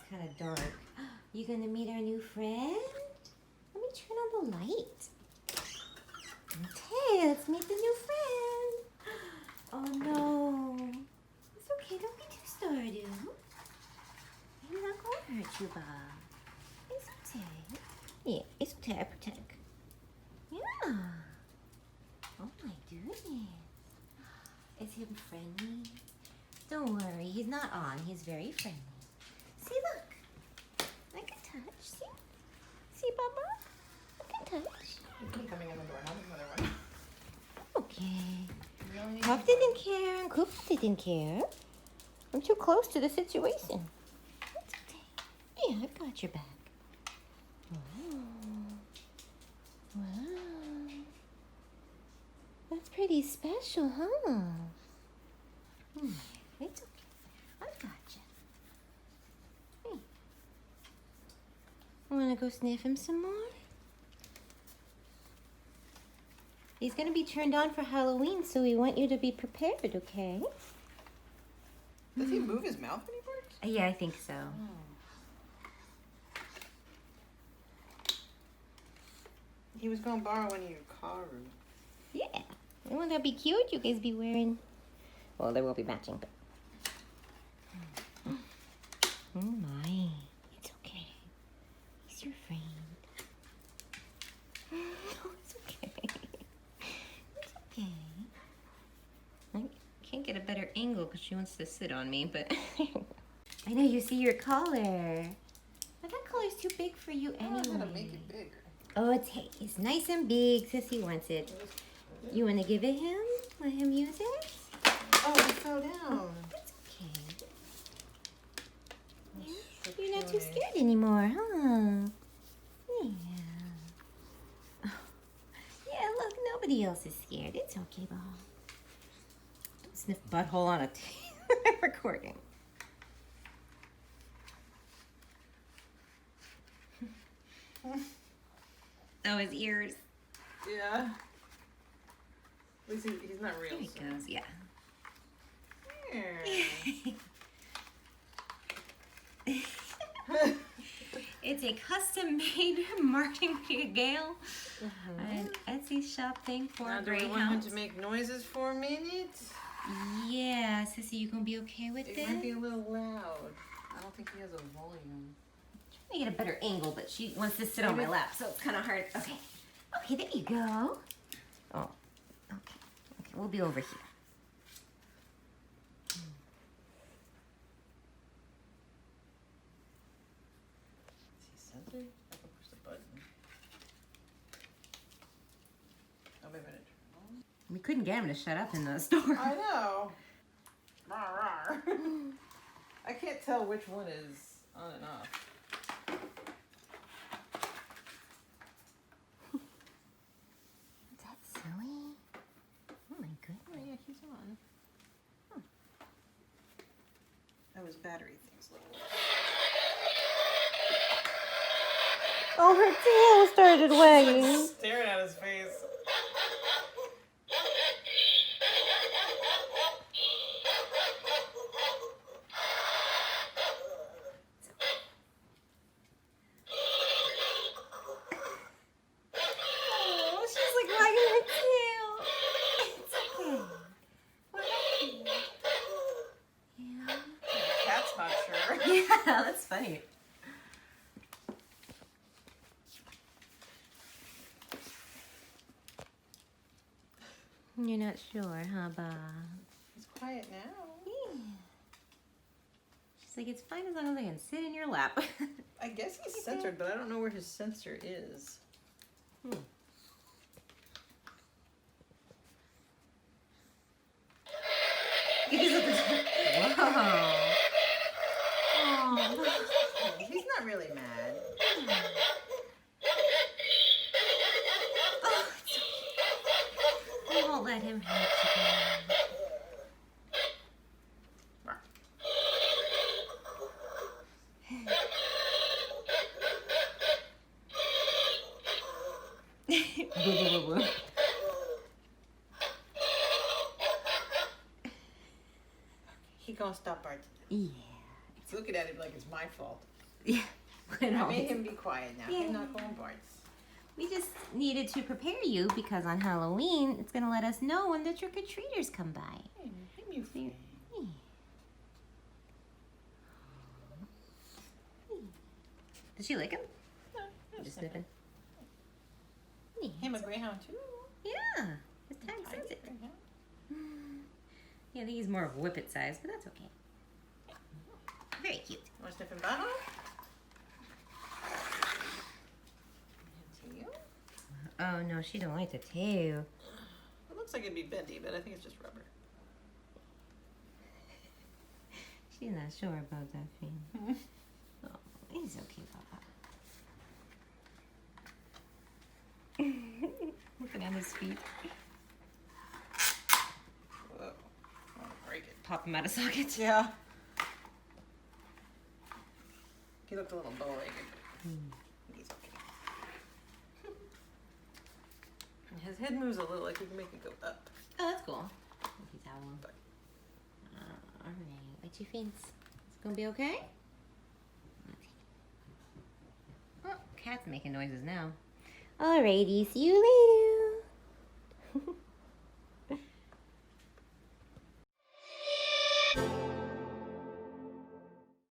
kind of dark. You gonna meet our new friend? Let me turn on the light. Okay, let's meet the new friend. Oh no. It's okay, don't be too startled. I'm not gonna hurt you, Bob. It's okay. Yeah, it's okay, I protect. Yeah. Oh my goodness. Is he friendly? Don't worry, he's not on. He's very friendly. See, look. I can touch. See? See, Baba? I can touch. You keep coming in the door, not another one. Okay. Really? Puff didn't care and Coop didn't care. I'm too close to the situation. It's okay. Yeah, I've got your back. Wow. Wow. That's pretty special, huh? It's okay. I've got you. Hey. Want to go sniff him some more? He's going to be turned on for Halloween, so we want you to be prepared, okay? Does he move his mouth when he barks? Yeah, I think so. He was going to borrow one of your cars. Yeah. Wouldn't that be cute? You guys be wearing... Well, they will be matching, but... Oh my. It's okay. He's your friend. Oh, it's okay. It's okay. I can't get a better angle because she wants to sit on me, but... I know, you see your collar. But that collar's too big for you anyway. I gotta make it bigger. Oh, it's nice and big. Sissy wants it. You want to give it him? Let him use it? Oh, it fell down. That's okay. Yeah. You're not too scared anymore, huh? Yeah. Oh. Yeah, look, nobody else is scared. It's okay, Bob. Don't sniff butthole on a recording. Oh, his ears. Yeah. At least he's not real. There he goes, yeah. It's a custom-made martingale. An Etsy shop thing for now, do we want him Greyhound. to make noises for a minute? Yeah, Sissy, you gonna be okay with It this? might be a little loud. I don't think he has a volume. I'm trying to get a better angle, but she wants to sit on my lap, so it's kind of hard. Okay. Okay, there you go. Oh, okay. Okay, we'll be over here. Is he censored? I can push the button. Oh, wait a minute. We couldn't get him to shut up in the store. I know. Rawr, rawr. I can't tell which one is on and off. Is that silly? Oh my goodness. Oh, yeah, he's on. Huh. That was battery things. Oh, her tail started wagging. Staring at his face. That's funny. You're not sure, huh, Bob? He's quiet now. Yeah. She's like, it's fine as long as I can sit in your lap. I guess he's censored, but I don't know where his sensor is. Whoa. Oh, he's not really mad. Oh, we won't let him hurt you again. He gonna stop barking. Yeah. He's looking at him like it's my fault. Yeah. I made him be quiet now. Yeah. He's not going barks. We just needed to prepare you because on Halloween it's gonna let us know when the trick-or-treaters come by. Hey, you Yeah. Does she like him? No, Just sniffing. Him a Greyhound too. Yeah, his tag says it. Yeah, I think he's more of whippet size, but that's okay. Very cute. Want to sniff him back? Tail? Oh no, she don't like the tail. It looks like it'd be bendy, but I think it's just rubber. She's not sure about that thing. Oh, he's okay, Papa. Looking at his feet. Whoa. I want to break it. Pop him out of socket. Yeah. He looked a little bow-legged, but he's okay. His head moves a little, like we can make it go up. Oh, that's cool. He's out one. Alright, what you think? It's gonna be okay? Oh, cat's making noises now. Alrighty, see you later.